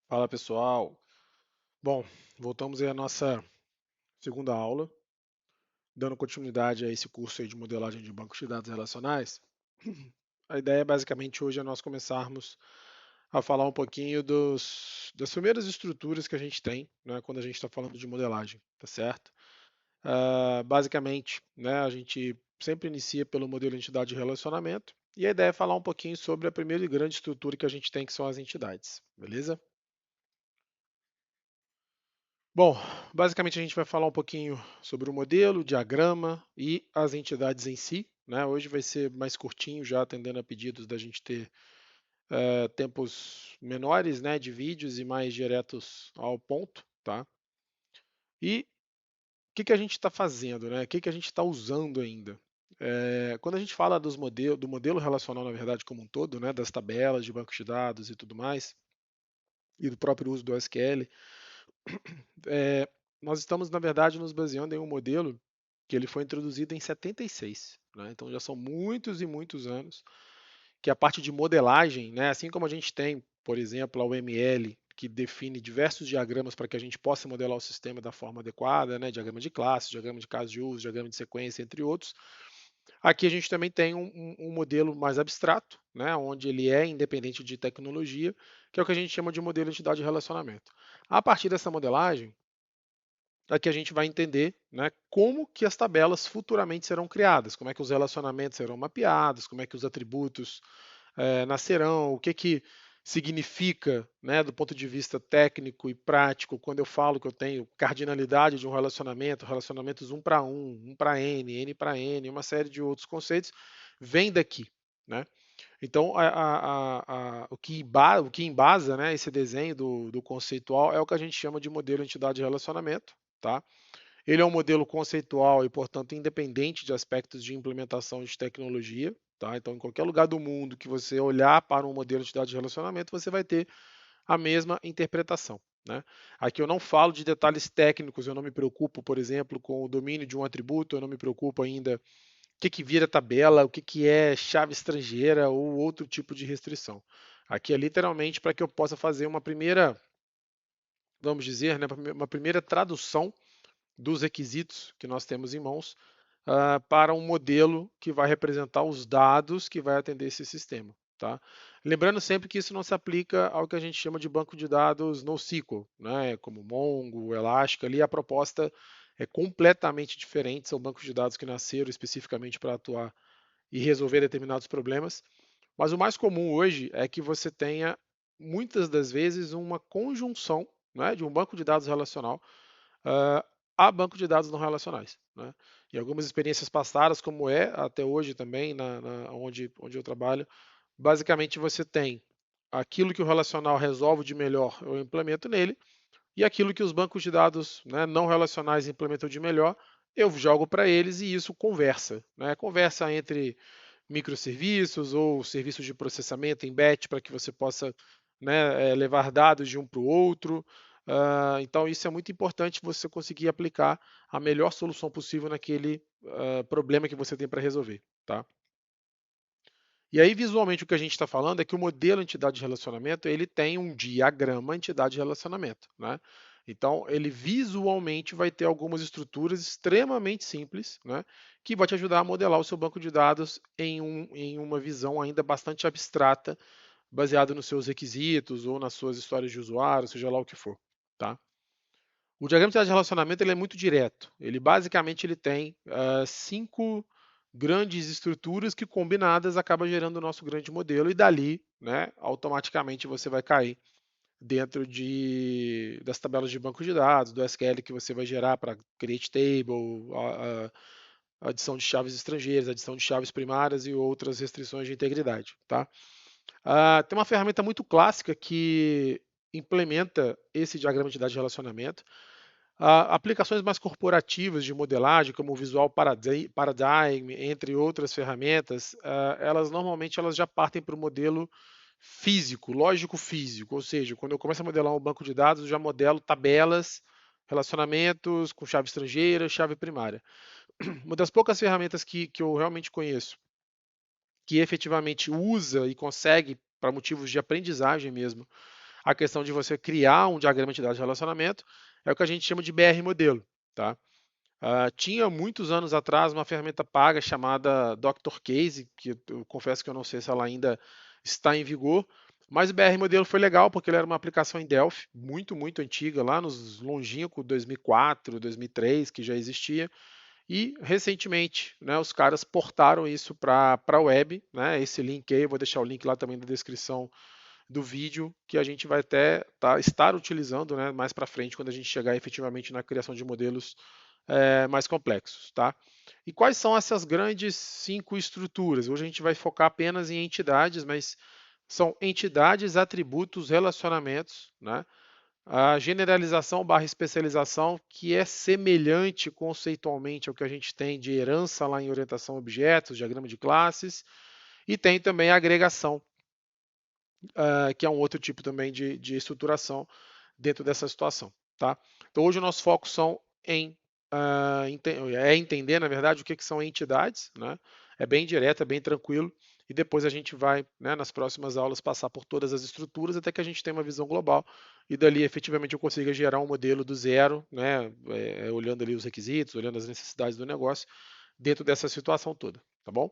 Fala pessoal. Bom, voltamos aí à nossa segunda aula, dando continuidade a esse curso aí de modelagem de bancos de dados relacionais. A ideia basicamente hoje é nós começarmos a falar um pouquinho das primeiras estruturas que a gente tem, né, quando a gente está falando de modelagem, tá certo? Basicamente, né, a gente sempre inicia pelo modelo de entidade de relacionamento e a ideia é falar um pouquinho sobre a primeira e grande estrutura que a gente tem, que são as entidades, beleza? Bom, basicamente a gente vai falar um pouquinho sobre o modelo, o diagrama e as entidades em si, né? Hoje vai ser mais curtinho, já atendendo a pedidos da gente ter tempos menores, né, de vídeos e mais diretos ao ponto, tá? E o que que a gente está fazendo, né? O que que a gente está usando ainda? Quando a gente fala do modelo relacional, na verdade, como um todo, né, das tabelas de bancos de dados e tudo mais, e do próprio uso do SQL, é, nós estamos, na verdade, nos baseando em um modelo que ele foi introduzido em 76, né? Então já são muitos e muitos anos que a parte de modelagem, né, assim como a gente tem, por exemplo, a UML, que define diversos diagramas para que a gente possa modelar o sistema da forma adequada, né, diagrama de classe, diagrama de caso de uso, diagrama de sequência, entre outros. Aqui a gente também tem um modelo mais abstrato, né, onde ele é independente de tecnologia, que é o que a gente chama de modelo de entidade de relacionamento. A partir dessa modelagem, aqui a gente vai entender, né, como que as tabelas futuramente serão criadas, como é que os relacionamentos serão mapeados, como é que os atributos nascerão, o que que significa, né, do ponto de vista técnico e prático, quando eu falo que eu tenho cardinalidade de um relacionamento, relacionamentos um para N para N, uma série de outros conceitos, vem daqui, né? Então, o que embasa, né, esse desenho do conceitual é o que a gente chama de modelo entidade de relacionamento, tá? Ele é um modelo conceitual e, portanto, independente de aspectos de implementação de tecnologia. Tá? Então, em qualquer lugar do mundo que você olhar para um modelo de dados de relacionamento, você vai ter a mesma interpretação. Né? Aqui eu não falo de detalhes técnicos, eu não me preocupo, por exemplo, com o domínio de um atributo, eu não me preocupo ainda o que vira tabela, o que é chave estrangeira ou outro tipo de restrição. Aqui é literalmente para que eu possa fazer uma primeira, vamos dizer, né, uma primeira tradução dos requisitos que nós temos em mãos para um modelo que vai representar os dados que vai atender esse sistema. Tá? Lembrando sempre que isso não se aplica ao que a gente chama de banco de dados NoSQL, né, como Mongo, Elastic, ali a proposta é completamente diferente, são bancos de dados que nasceram especificamente para atuar e resolver determinados problemas, mas o mais comum hoje é que você tenha, muitas das vezes, uma conjunção, né, de um banco de dados relacional uh, a banco de dados não relacionais. Né? E algumas experiências passadas, como é até hoje também, onde eu trabalho, basicamente você tem aquilo que o relacional resolve de melhor, eu implemento nele, e aquilo que os bancos de dados, né, não relacionais implementam de melhor, eu jogo para eles e isso conversa. Né? Conversa entre microserviços ou serviços de processamento em batch para que você possa, né, levar dados de um para o outro. Então, isso é muito importante você conseguir aplicar a melhor solução possível naquele problema que você tem para resolver. Tá? E aí, visualmente, o que a gente está falando é que o modelo entidade de relacionamento ele tem um diagrama entidade de relacionamento. Né? Então, ele visualmente vai ter algumas estruturas extremamente simples, né, que vai te ajudar a modelar o seu banco de dados em uma visão ainda bastante abstrata, baseada nos seus requisitos ou nas suas histórias de usuário, seja lá o que for. Tá? O diagrama de relacionamento ele é muito direto. Ele basicamente ele tem cinco grandes estruturas que combinadas acaba gerando o nosso grande modelo e dali, né, automaticamente você vai cair dentro das tabelas de banco de dados, do SQL que você vai gerar para create table, adição de chaves estrangeiras, adição de chaves primárias e outras restrições de integridade. Tá? Tem uma ferramenta muito clássica que implementa esse diagrama de dados de relacionamento. Aplicações mais corporativas de modelagem, como o Visual Paradigm, entre outras ferramentas, elas normalmente elas já partem para o modelo físico, lógico físico, ou seja, quando eu começo a modelar um banco de dados, eu já modelo tabelas, relacionamentos com chave estrangeira, chave primária. Uma das poucas ferramentas que eu realmente conheço que efetivamente usa e consegue, para motivos de aprendizagem mesmo, a questão de você criar um diagrama de entidade de relacionamento, é o que a gente chama de BR modelo, tá? Tinha muitos anos atrás uma ferramenta paga chamada Dr. Case, que eu confesso que eu não sei se ela ainda está em vigor, mas o BR modelo foi legal porque ele era uma aplicação em Delphi, muito, muito antiga, lá nos longínquos 2004, 2003, que já existia. E recentemente, né, os caras portaram isso para a web, né? Esse link aí, eu vou deixar o link lá também na descrição do vídeo, que a gente vai até estar utilizando, né, mais para frente, quando a gente chegar efetivamente na criação de modelos mais complexos, tá? E quais são essas grandes 5 estruturas? Hoje a gente vai focar apenas em entidades, mas são entidades, atributos, relacionamentos, né? A generalização barra especialização, que é semelhante conceitualmente ao que a gente tem de herança lá em orientação a objetos, diagrama de classes, e tem também a agregação, que é um outro tipo também de estruturação dentro dessa situação. Tá? Então hoje o nosso foco são é entender, na verdade, o que são entidades, né? É bem direto, é bem tranquilo, e depois a gente vai, né, nas próximas aulas, passar por todas as estruturas até que a gente tenha uma visão global e dali efetivamente eu consiga gerar um modelo do zero, né, olhando ali os requisitos, olhando as necessidades do negócio dentro dessa situação toda, tá bom?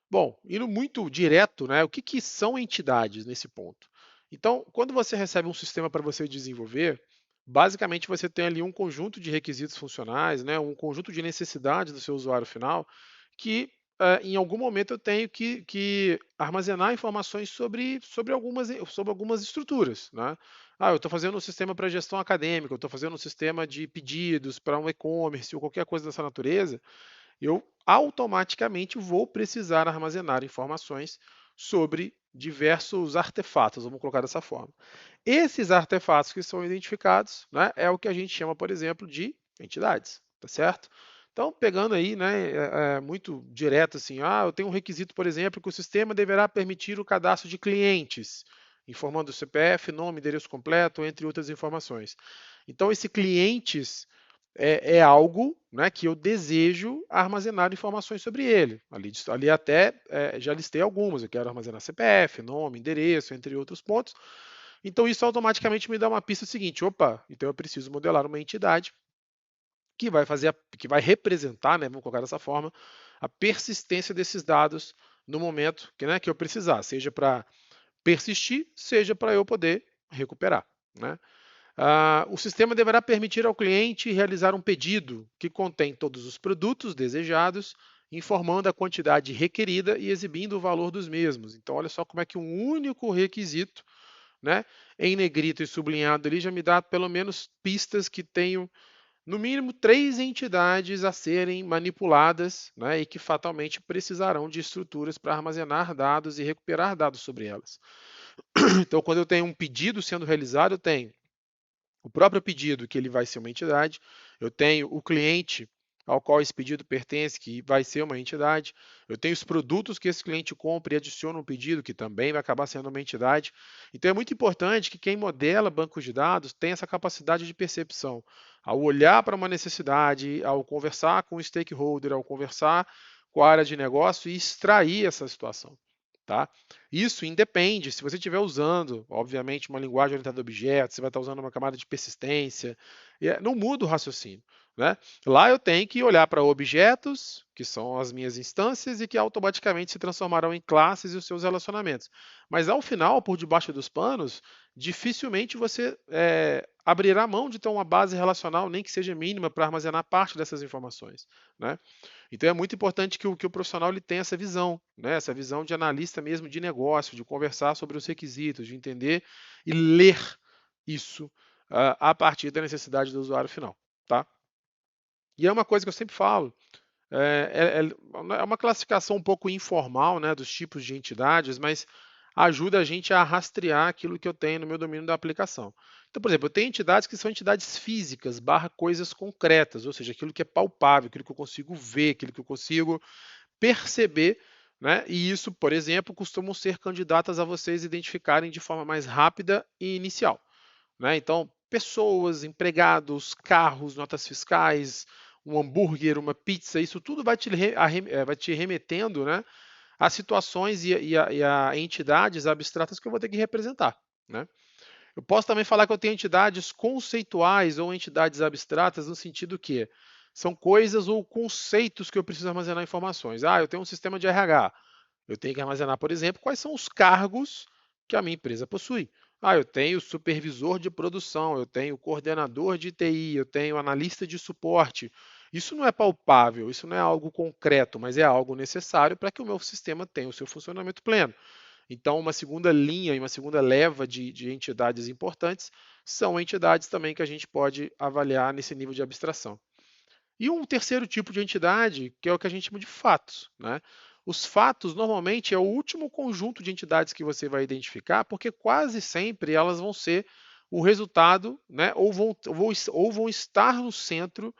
Bom, indo muito direto, né, o que são entidades nesse ponto? Então, quando você recebe um sistema para você desenvolver, basicamente você tem ali um conjunto de requisitos funcionais, né, um conjunto de necessidades do seu usuário final, que em algum momento eu tenho que armazenar informações sobre algumas estruturas. Né? Eu estou fazendo um sistema para gestão acadêmica, eu estou fazendo um sistema de pedidos para um e-commerce ou qualquer coisa dessa natureza, eu automaticamente vou precisar armazenar informações sobre diversos artefatos, vamos colocar dessa forma. Esses artefatos que são identificados, né, é o que a gente chama, por exemplo, de entidades, tá certo? Então, pegando aí, né, muito direto assim, eu tenho um requisito, por exemplo, que o sistema deverá permitir o cadastro de clientes, informando o CPF, nome, endereço completo, entre outras informações. Então, esse clientes é algo, né, que eu desejo armazenar informações sobre ele. Ali até já listei algumas. Eu quero armazenar CPF, nome, endereço, entre outros pontos. Então isso automaticamente me dá uma pista seguinte: opa, então eu preciso modelar uma entidade que vai que vai representar, né, vamos colocar dessa forma, a persistência desses dados no momento que eu precisar, seja para persistir, seja para eu poder recuperar. Né? O sistema deverá permitir ao cliente realizar um pedido que contém todos os produtos desejados, informando a quantidade requerida e exibindo o valor dos mesmos. Então, olha só como é que um único requisito, né, em negrito e sublinhado ali, já me dá pelo menos pistas que tenho, no mínimo, 3 entidades a serem manipuladas, né, e que fatalmente precisarão de estruturas para armazenar dados e recuperar dados sobre elas. Então, quando eu tenho um pedido sendo realizado, eu tenho o próprio pedido, que ele vai ser uma entidade, eu tenho o cliente ao qual esse pedido pertence, que vai ser uma entidade, eu tenho os produtos que esse cliente compra e adiciona um pedido, que também vai acabar sendo uma entidade. Então é muito importante que quem modela bancos de dados tenha essa capacidade de percepção. Ao olhar para uma necessidade, ao conversar com o stakeholder, ao conversar com a área de negócio e extrair essa situação. Tá? Isso independe, se você estiver usando, obviamente, uma linguagem orientada a objetos, você vai estar usando uma camada de persistência, não muda o raciocínio. Né? Lá eu tenho que olhar para objetos, que são as minhas instâncias, e que automaticamente se transformarão em classes e os seus relacionamentos. Mas ao final, por debaixo dos panos, dificilmente você abrirá mão de ter uma base relacional, nem que seja mínima, para armazenar parte dessas informações. Né? Então é muito importante que o profissional ele tenha essa visão, né? Essa visão de analista mesmo de negócio, de conversar sobre os requisitos, de entender e ler isso a partir da necessidade do usuário final. Tá? E é uma coisa que eu sempre falo, é uma classificação um pouco informal, né, dos tipos de entidades, mas ajuda a gente a rastrear aquilo que eu tenho no meu domínio da aplicação. Então, por exemplo, eu tenho entidades que são entidades físicas, barra coisas concretas, ou seja, aquilo que é palpável, aquilo que eu consigo ver, aquilo que eu consigo perceber, né? E isso, por exemplo, costumam ser candidatas a vocês identificarem de forma mais rápida e inicial. Né? Então, pessoas, empregados, carros, notas fiscais, um hambúrguer, uma pizza, isso tudo vai te remetendo, né, as situações e a entidades abstratas que eu vou ter que representar, né? Eu posso também falar que eu tenho entidades conceituais ou entidades abstratas no sentido que são coisas ou conceitos que eu preciso armazenar informações. Ah, eu tenho um sistema de RH. Eu tenho que armazenar, por exemplo, quais são os cargos que a minha empresa possui. Ah, eu tenho supervisor de produção, eu tenho coordenador de TI, eu tenho analista de suporte. Isso não é palpável, isso não é algo concreto, mas é algo necessário para que o meu sistema tenha o seu funcionamento pleno. Então, uma segunda linha e uma segunda leva de entidades importantes são entidades também que a gente pode avaliar nesse nível de abstração. E um terceiro tipo de entidade, que é o que a gente chama de fatos, né? Os fatos, normalmente, é o último conjunto de entidades que você vai identificar, porque quase sempre elas vão ser o resultado, né? Ou vão estar no centro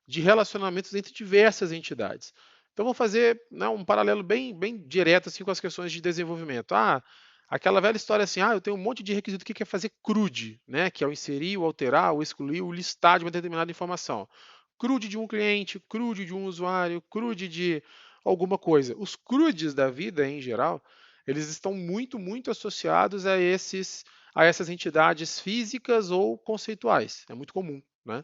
de relacionamentos entre diversas entidades. Então, vou fazer, né, um paralelo bem direto assim, com as questões de desenvolvimento. Ah, aquela velha história assim, eu tenho um monte de requisito que quer fazer CRUD, né, que é o inserir, o alterar, o excluir, o listar de uma determinada informação. CRUD de um cliente, CRUD de um usuário, CRUD de alguma coisa. Os CRUDs da vida, em geral, eles estão muito associados a essas entidades físicas ou conceituais. É muito comum, né?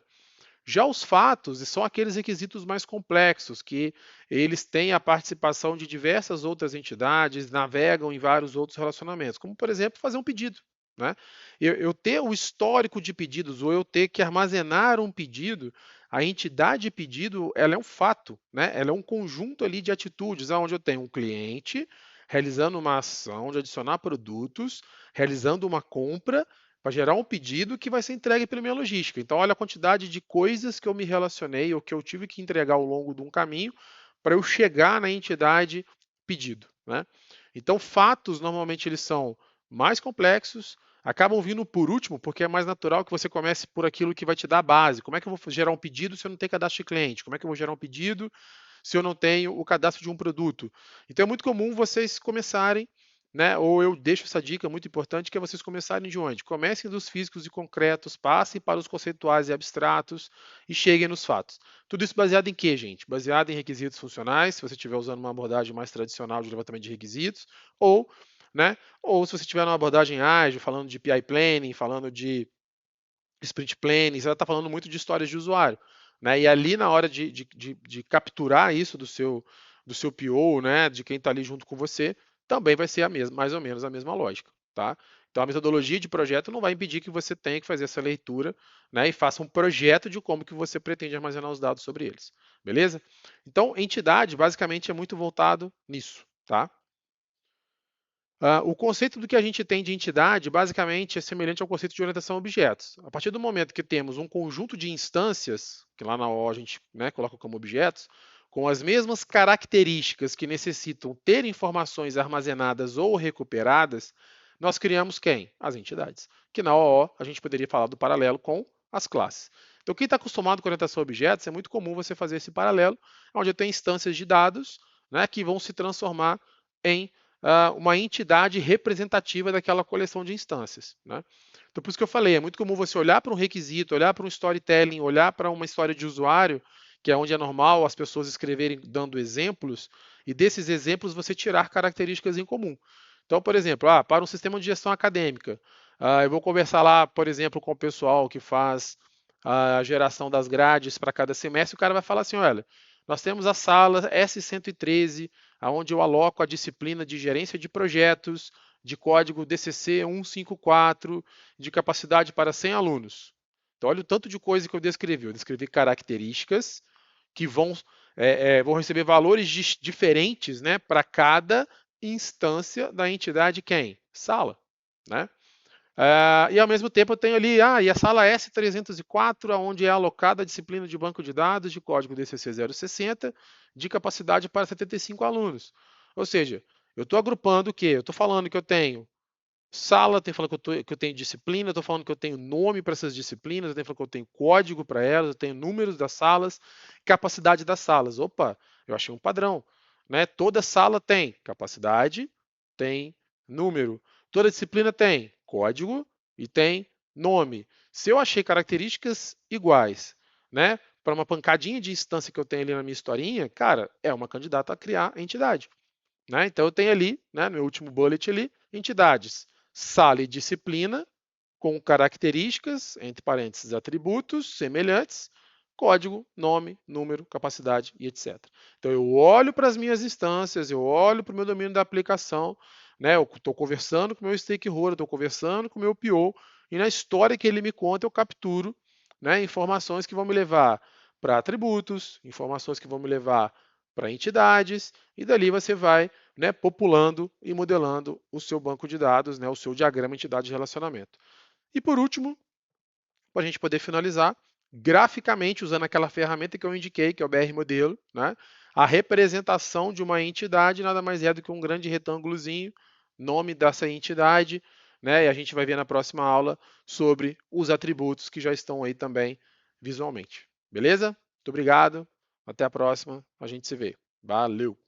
Já os fatos são aqueles requisitos mais complexos, que eles têm a participação de diversas outras entidades, navegam em vários outros relacionamentos, como, por exemplo, fazer um pedido. Né? Eu ter o histórico de pedidos ou eu ter que armazenar um pedido, a entidade pedido ela é um fato, né? Ela é um conjunto ali de atitudes, onde eu tenho um cliente realizando uma ação de adicionar produtos, realizando uma compra para gerar um pedido que vai ser entregue pela minha logística. Então, olha a quantidade de coisas que eu me relacionei ou que eu tive que entregar ao longo de um caminho para eu chegar na entidade pedido. Né? Então, fatos normalmente eles são mais complexos, acabam vindo por último, porque é mais natural que você comece por aquilo que vai te dar a base. Como é que eu vou gerar um pedido se eu não tenho cadastro de cliente? Como é que eu vou gerar um pedido se eu não tenho o cadastro de um produto? Então é muito comum vocês começarem, né? Ou eu deixo essa dica muito importante, que é vocês começarem de onde? Comecem dos físicos e concretos, passem para os conceituais e abstratos e cheguem nos fatos. Tudo isso baseado em quê, gente? Baseado em requisitos funcionais, se você estiver usando uma abordagem mais tradicional de levantamento de requisitos, ou, né? Ou se você estiver numa abordagem ágil, falando de PI Planning, falando de sprint planning, você está falando muito de histórias de usuário. Né? E ali, na hora de capturar isso do seu PO, né, de quem está ali junto com você, também vai ser a mesma, mais ou menos a mesma lógica. Tá? Então, a metodologia de projeto não vai impedir que você tenha que fazer essa leitura, né, e faça um projeto de como que você pretende armazenar os dados sobre eles. Beleza? Então, entidade, basicamente, é muito voltado nisso. Tá? O conceito do que a gente tem de entidade, basicamente, é semelhante ao conceito de orientação a objetos. A partir do momento que temos um conjunto de instâncias, que lá na O a gente, né, coloca como objetos, com as mesmas características que necessitam ter informações armazenadas ou recuperadas, nós criamos quem? As entidades. Que na OO a gente poderia falar do paralelo com as classes. Então, quem está acostumado com orientação a objetos, é muito comum você fazer esse paralelo, onde eu tenho instâncias de dados, né, que vão se transformar em uma entidade representativa daquela coleção de instâncias. Né? Então, por isso que eu falei, é muito comum você olhar para um requisito, olhar para um storytelling, olhar para uma história de usuário, que é onde é normal as pessoas escreverem dando exemplos, e desses exemplos você tirar características em comum. Então, por exemplo, para um sistema de gestão acadêmica, eu vou conversar lá, por exemplo, com o pessoal que faz a geração das grades para cada semestre, o cara vai falar assim, olha, nós temos a sala S113, onde eu aloco a disciplina de gerência de projetos, de código DCC 154, de capacidade para 100 alunos. Então, olha o tanto de coisa que eu descrevi. Eu descrevi características que vão receber valores diferentes, né, para cada instância da entidade quem? Sala. Né? E ao mesmo tempo eu tenho ali, e a sala S304, onde é alocada a disciplina de banco de dados de código DCC 060, de capacidade para 75 alunos. Ou seja, eu estou agrupando o quê? Eu estou falando que eu tenho sala, estou falando que eu tenho disciplina, estou falando que eu tenho nome para essas disciplinas, eu estou falando que eu tenho código para elas, eu tenho números das salas, capacidade das salas. Opa, eu achei um padrão. Né? Toda sala tem capacidade, tem número. Toda disciplina tem código e tem nome. Se eu achei características iguais, né, para uma pancadinha de instância que eu tenho ali na minha historinha, cara, é uma candidata a criar a entidade. né? Então eu tenho ali, né, no meu último bullet ali, entidades, sala e disciplina, com características, entre parênteses, atributos semelhantes, código, nome, número, capacidade e etc. Então eu olho para as minhas instâncias, eu olho para o meu domínio da aplicação, né? Eu estou conversando com o meu stakeholder, estou conversando com o meu PO, e na história que ele me conta eu capturo, né, informações que vão me levar para atributos, informações que vão me levar para entidades, e dali você vai, né, populando e modelando o seu banco de dados, né, o seu diagrama entidade de relacionamento. E por último, para a gente poder finalizar, graficamente, usando aquela ferramenta que eu indiquei, que é o BR Modelo, né? A representação de uma entidade nada mais é do que um grande retângulozinho, nome dessa entidade, né? E a gente vai ver na próxima aula sobre os atributos que já estão aí também visualmente. Beleza? Muito obrigado. Até a próxima. A gente se vê. Valeu!